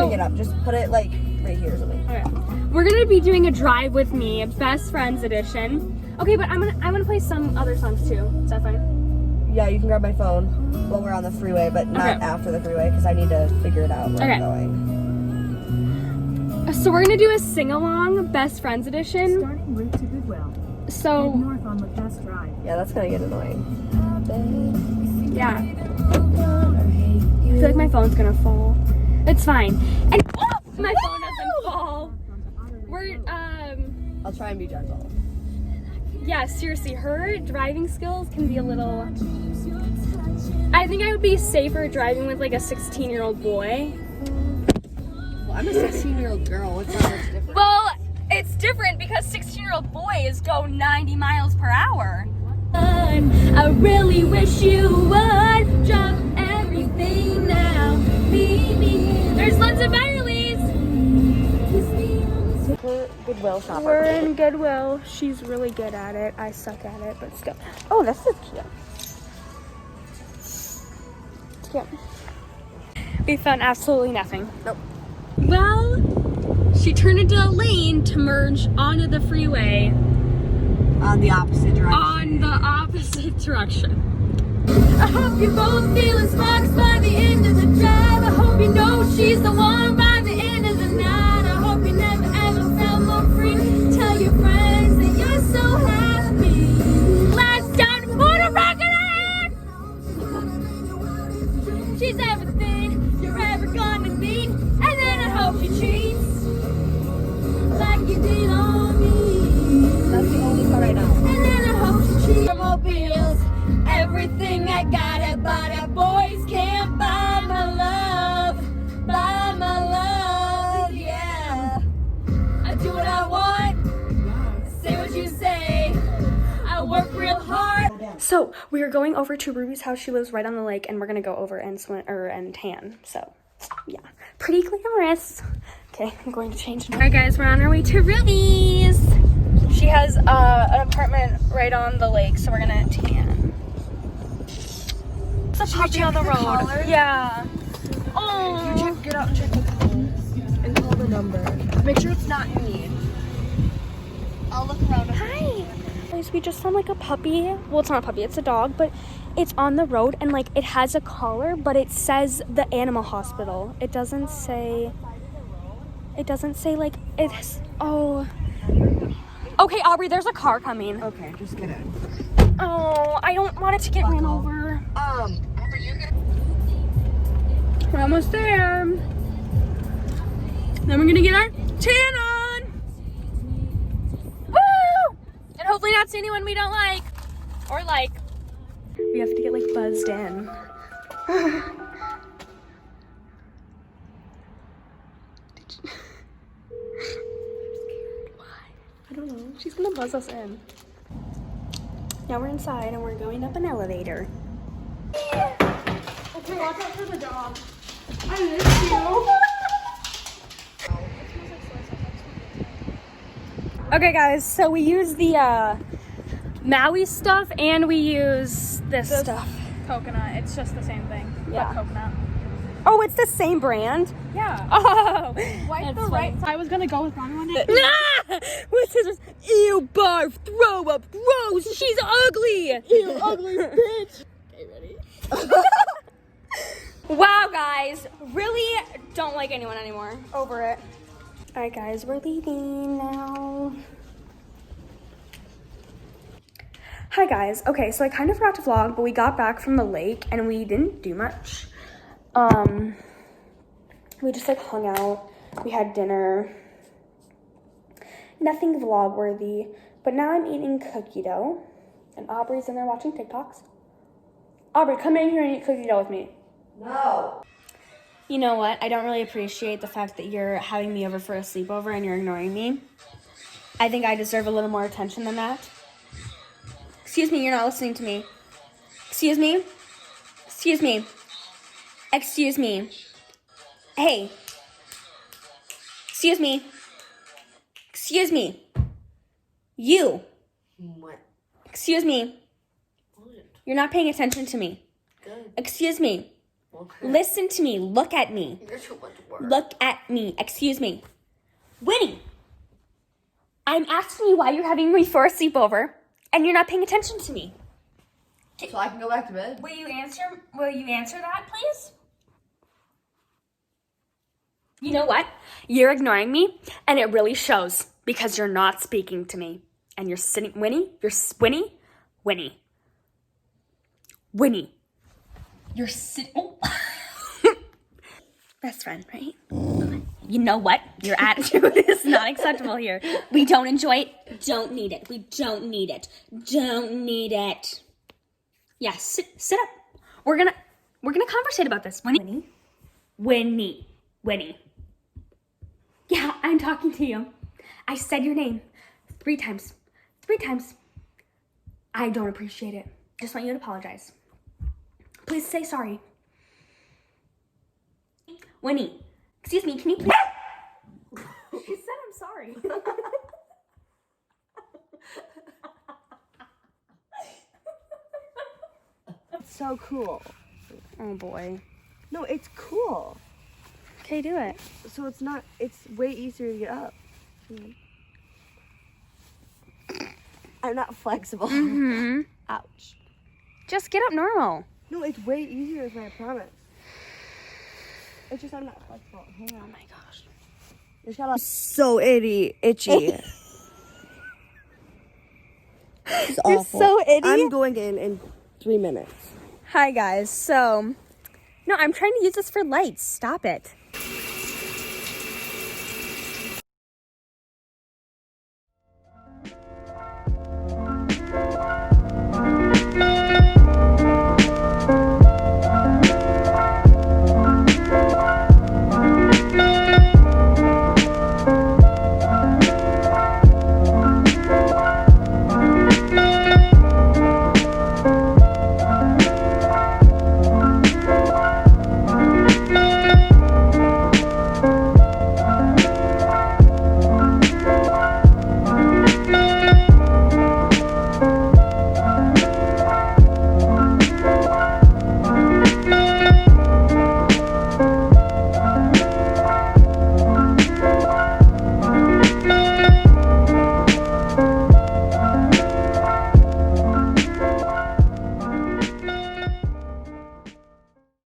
pick it up. Just put it like right here or something. Okay. We're gonna be doing a drive with me, best friends edition. Okay, but I'm gonna play some other songs too. Is that fine? Yeah, you can grab my phone while we're on the freeway, but not after the freeway because I need to figure it out where I'm going. So we're gonna do a sing-along, best friends edition. Starting route to Goodwill. So Head north on LaFest Drive. Yeah, that's gonna get annoying. yeah. I feel like my phone's gonna fall. It's fine. And my phone doesn't fall. We're I'll try and be gentle. yeah, seriously, her driving skills can be a little. I think I would be safer driving with like a 16-year-old boy. Well, I'm a 16-year-old girl. What's different? Well, it's different because 16-year-old boys go 90 miles per hour. I really wish you would drop everything now. Meet me here. There's lots of Birleys. We're Goodwill shopper. We're in Goodwill. She's really good at it. I suck at it, but still. Oh, this is cute. It's cute. We found absolutely nothing. Nope. Well, she turned into a lane to merge onto the freeway. On the opposite direction. On the opposite direction. I hope you both feeling sparks by the end of the drive. I hope you know she's the one by the end of the night. I hope you never ever felt more free. Tell your friends that you're so happy. Last time to put a record in. She's everything you're ever gonna need. And then I hope she treats like you did on me. That's the only part I know. And then I hope she treats automobiles. Everything I got it, but our boys can't buy my love. Buy my love, yeah. I do what I want. Say what you say. I work real hard. So we are going over to Ruby's house. She lives right on the lake, and we're gonna go over and swim and tan. So yeah, pretty glamorous. Okay, I'm going to change. All right, guys, we're on our way to Ruby's. She has an apartment right on the lake, so we're gonna tan. It's a puppy on the road. Collar? Yeah. Oh. Get out and check the collar and call the number. Make sure it's not in need. I'll look around. Hi. Guys, we just found like a puppy. Well, it's not a puppy, it's a dog, but it's on the road and like it has a collar, but it says the animal hospital. It doesn't say like it's. Oh. Okay, Aubrey, there's a car coming. Okay, just get in. Oh, I don't want it to get ran over. We're almost there. Then we're gonna get our tan on. Woo! And hopefully not see anyone we don't like. Or like. We have to get like buzzed in. I don't know. She's gonna buzz us in. Now we're inside and we're going up an elevator. Okay, watch out for the dog. I miss you. Okay, guys, so we use the Maui stuff and we use this stuff. Coconut. It's just the same thing. Yeah. But coconut. Oh, it's the same brand? Yeah. Oh, Wipe the right side. I was gonna go with Ronnie one day. Nah! With scissors. Ew, barf, throw up, gross, she's ugly. You ugly bitch. Okay, ready? Wow, guys, really don't like anyone anymore. Over it. All right, guys, we're leaving now. Hi, guys. Okay, so I kind of forgot to vlog, but we got back from the lake and we didn't do much. We just like hung out. We had dinner. Nothing vlog worthy, but now I'm eating cookie dough and Aubrey's in there watching TikToks. Aubrey, come in here and eat cookie dough with me. No. You know what? I don't really appreciate the fact that you're having me over for a sleepover and you're ignoring me. I think I deserve a little more attention than that. Excuse me, you're not listening to me. Excuse me? Excuse me. Excuse me. Hey. Excuse me. Excuse me. You. What? Excuse me. What? You're not paying attention to me. Good. Excuse me. Listen to me. Look at me. You're too much work. Look at me. Excuse me. Winnie, I'm asking you why you're having me for a sleepover, and you're not paying attention to me. So I can go back to bed? Will you answer that, please? You know what? You're ignoring me, and it really shows because you're not speaking to me. And you're sitting, Winnie, Winnie. You're sitting, oh. Best friend, right? You know what? Your attitude is not acceptable here. We don't enjoy it. Don't need it. We don't need it. Don't need it. Yeah, sit up. We're gonna conversate about this. Winnie. Yeah, I'm talking to you. I said your name 3 times. 3 times. I don't appreciate it. Just want you to apologize. Please say sorry. Winnie, excuse me, can you please? She said I'm sorry. It's so cool. Oh boy. No, it's cool. Okay, do it. So it's way easier to get up. I'm not flexible. Mm-hmm. Ouch. Just get up normal. No, it's way easier, I promise. It's just I'm not flexible. Hang on. Oh my gosh. It's got so itchy. It's awful. so itchy. I'm going in 3 minutes. Hi guys. So, no, I'm trying to use this for lights. Stop it.